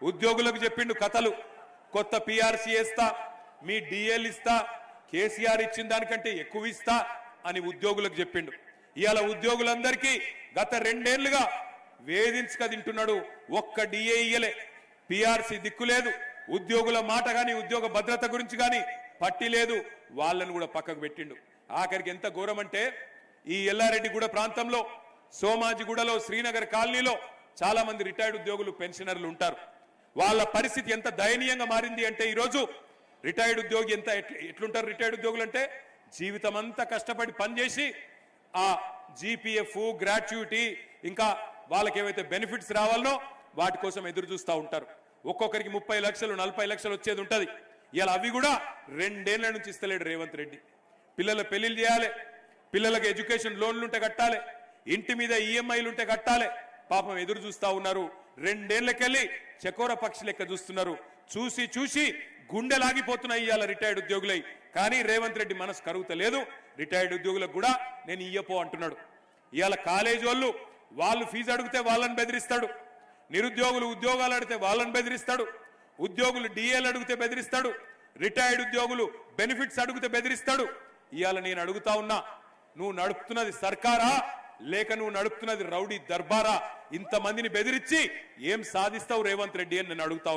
ఉద్యోగులకు చెప్పిండు కథలు. కొత్త పిఆర్సీ ఇస్తా, మీ డిఎల్ ఇస్తా, కేసీఆర్ ఇచ్చిన దానికంటే ఎక్కువ ఇస్తా అని ఉద్యోగులకు చెప్పిండు. ఇవాళ ఉద్యోగులందరికీ గత 2 ఏళ్లుగా వేధించక తింటున్నాడు. ఒక్క డిఏ ఇయ్యలే, పిఆర్సీ దిక్కు లేదు, ఉద్యోగుల మాట గాని ఉద్యోగ భద్రత గురించి గాని పట్టి లేదు. వాళ్ళను కూడా పక్కకు పెట్టిండు. ఆఖరికి ఎంత ఘోరం అంటే ఈ ఎల్లారెడ్డిగూడ ప్రాంతంలో, సోమాజిగూడలో, శ్రీనగర్ కాలనీలో చాలా మంది రిటైర్డ్ ఉద్యోగులు, పెన్షనర్లు ఉంటారు. వాళ్ళ పరిస్థితి ఎంత దయనీయంగా మారింది అంటే ఈరోజు రిటైర్డ్ ఉద్యోగి ఎట్లుంటారు? రిటైర్డ్ ఉద్యోగులు అంటే జీవితం అంతా కష్టపడి పనిచేసి ఆ జీపీఎఫ్, గ్రాట్యుటీ, ఇంకా వాళ్ళకి ఏవైతే బెనిఫిట్స్ రావాలనో వాటి కోసం ఎదురు చూస్తూ ఉంటారు. ఒక్కొక్కరికి 30 లక్షలు, 40 లక్షలు వచ్చేది ఉంటది. ఇలా అవి కూడా 2 ఏళ్ల నుంచి ఇస్తలేడు రేవంత్ రెడ్డి. పిల్లల పెళ్లిళ్ళు చేయాలి, పిల్లలకు ఎడ్యుకేషన్ లోన్లు ఉంటే కట్టాలి, ఇంటి మీద ఈఎంఐలు ఉంటే కట్టాలి. పాపం ఎదురు చూస్తా ఉన్నారు. 2 ఏళ్లకెళ్ళి చకోర పక్షి లెక్క చూస్తున్నారు. చూసి చూసి గుండెలాగిపోతున్నాయి ఇవాళ రిటైర్డ్ ఉద్యోగులై. కానీ రేవంత్ రెడ్డి మనసు కరుగుతలేదు. రిటైర్డ్ ఉద్యోగులకు కూడా నేను ఇయ్యపో అంటున్నాడు. ఇవాళ కాలేజ్ వాళ్ళు ఫీజు అడిగితే వాళ్ళని బెదిరిస్తాడు, నిరుద్యోగులు ఉద్యోగాలు అడిగితే వాళ్ళని బెదిరిస్తాడు, ఉద్యోగులు డిఏలు అడిగితే బెదిరిస్తాడు, రిటైర్డ్ ఉద్యోగులు బెనిఫిట్స్ అడిగితే బెదిరిస్తాడు. ఇవాళ నేను అడుగుతా ఉన్నా, నువ్వు నడుపుతున్నది సర్కారా లేక నువ్వు నడుపుతున్నది రౌడీ దర్బారా? ఇంతమందిని బెదిరించి ఏం సాధిస్తావు రేవంత్ రెడ్డి అని నేను అడుగుతా ఉన్నా.